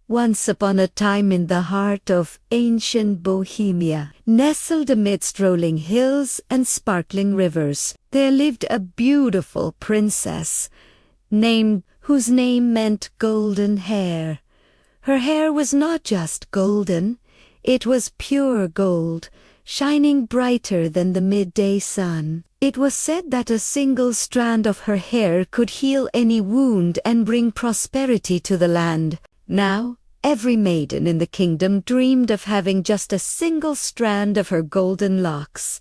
Once upon a time in the heart of ancient Bohemia, nestled amidst rolling hills and sparkling rivers, there lived a beautiful princess, whose name meant golden hair. Her hair was not just golden, it was pure gold, shining brighter than the midday sun. It was said that a single strand of her hair could heal any wound and bring prosperity to the land. Now, every maiden in the kingdom dreamed of having just a single strand of her golden locks.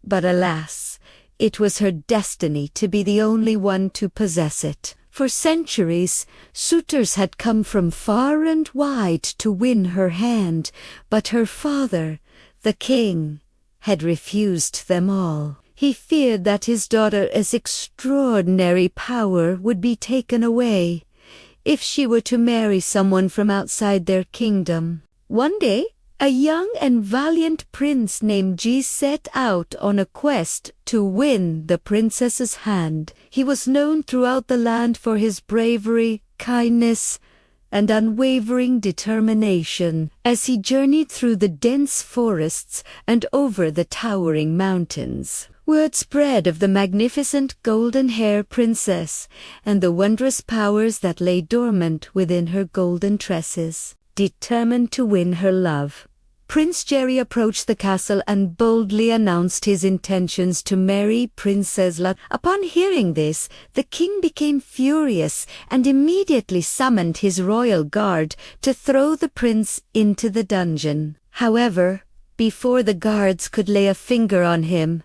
But alas, it was her destiny to be the only one to possess it. For centuries, suitors had come from far and wide to win her hand, but her father, the king, had refused them all. He feared that his daughter's extraordinary power would be taken away if she were to marry someone from outside their kingdom. One day, a young and valiant prince named G set out on a quest to win the princess's hand. He was known throughout the land for his bravery, kindness, and unwavering determination. As he journeyed through the dense forests and over the towering mountains, word spread of the magnificent golden-hair princess and the wondrous powers that lay dormant within her golden tresses. Determined to win her love, Prince Jerry approached the castle and boldly announced his intentions to marry Princess Zlatovláska. Upon hearing this, the king became furious and immediately summoned his royal guard to throw the prince into the dungeon. However, before the guards could lay a finger on him,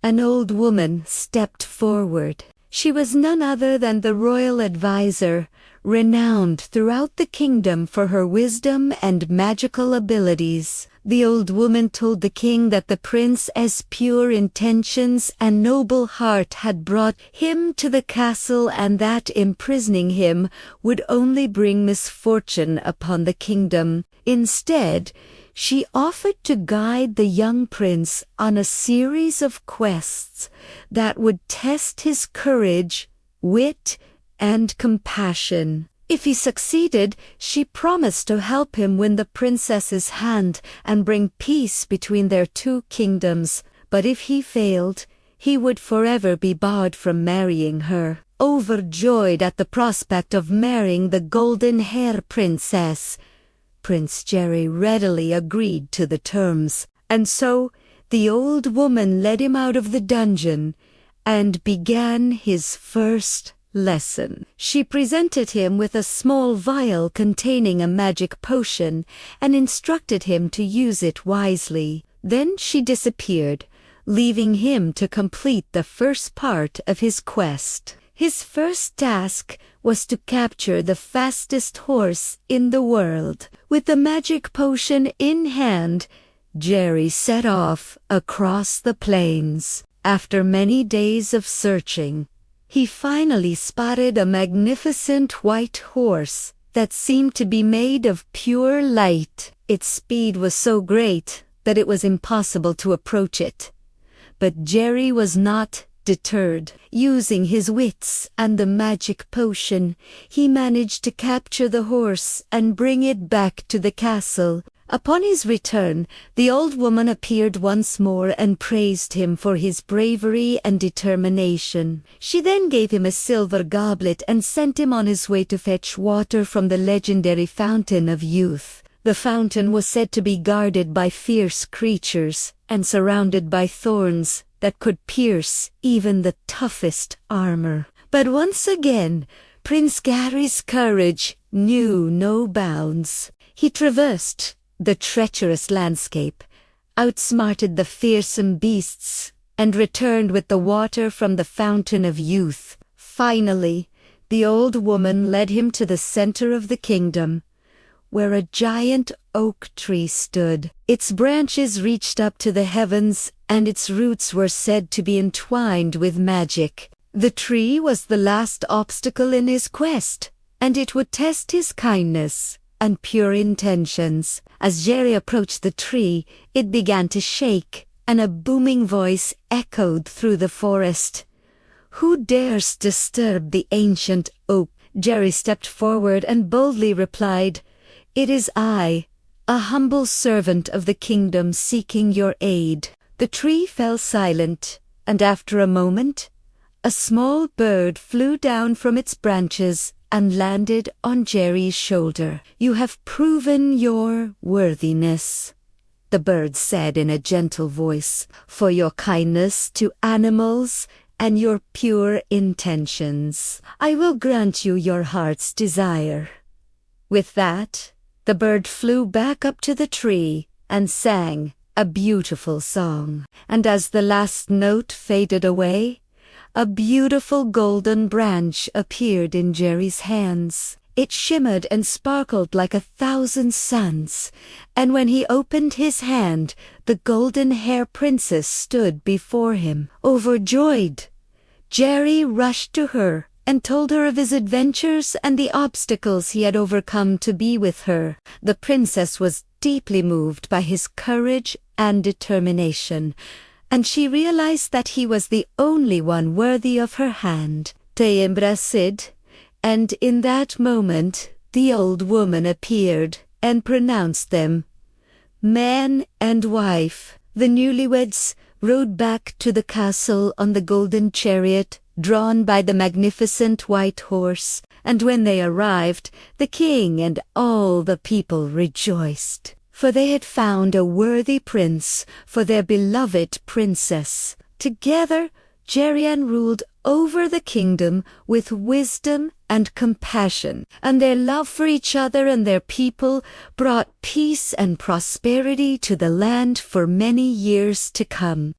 an old woman stepped forward. She was none other than the royal advisor, renowned throughout the kingdom for her wisdom and magical abilities. The old woman told the king that the prince's pure intentions and noble heart had brought him to the castle and that imprisoning him would only bring misfortune upon the kingdom. Instead, she offered to guide the young prince on a series of quests that would test his courage, wit, and compassion. If he succeeded, she promised to help him win the princess's hand and bring peace between their two kingdoms. But if he failed, he would forever be barred from marrying her. Overjoyed at the prospect of marrying the golden-hair princess, Prince Jerry readily agreed to the terms, and so the old woman led him out of the dungeon and began his first lesson. She presented him with a small vial containing a magic potion and instructed him to use it wisely. Then she disappeared, leaving him to complete the first part of his quest. His first task was to capture the fastest horse in the world. With the magic potion in hand, Jerry set off across the plains. After many days of searching, he finally spotted a magnificent white horse that seemed to be made of pure light. Its speed was so great that it was impossible to approach it. But Jerry was not deterred. Using his wits and the magic potion, he managed to capture the horse and bring it back to the castle. Upon his return, the old woman appeared once more and praised him for his bravery and determination. She then gave him a silver goblet and sent him on his way to fetch water from the legendary Fountain of Youth. The fountain was said to be guarded by fierce creatures and surrounded by thorns that could pierce even the toughest armor. But once again, Prince Gary's courage knew no bounds. He traversed the treacherous landscape, outsmarted the fearsome beasts, and returned with the water from the Fountain of Youth. Finally, the old woman led him to the center of the kingdom, where a giant oak tree stood. Its branches reached up to the heavens, and its roots were said to be entwined with magic. The tree was the last obstacle in his quest, and it would test his kindness and pure intentions. As Jerry approached the tree, it began to shake, and a booming voice echoed through the forest. "Who dares disturb the ancient oak?" Jerry stepped forward and boldly replied, "It is I, a humble servant of the kingdom seeking your aid." The tree fell silent, and after a moment, a small bird flew down from its branches and landed on Jerry's shoulder. "You have proven your worthiness," the bird said in a gentle voice, "for your kindness to animals and your pure intentions. I will grant you your heart's desire." With that, the bird flew back up to the tree and sang a beautiful song. And as the last note faded away, a beautiful golden branch appeared in Jerry's hands. It shimmered and sparkled like 1,000 suns, and when he opened his hand, the golden hair princess stood before him. Overjoyed, Jerry rushed to her and told her of his adventures and the obstacles he had overcome to be with her. The princess was deeply moved by his courage and determination, and she realized that he was the only one worthy of her hand. They embraced, and in that moment the old woman appeared and pronounced them man and wife. The newlyweds rode back to the castle on the golden chariot drawn by the magnificent white horse, and when they arrived, the king and all the people rejoiced, for they had found a worthy prince for their beloved princess. Together, Jerian ruled over the kingdom with wisdom and compassion, and their love for each other and their people brought peace and prosperity to the land for many years to come.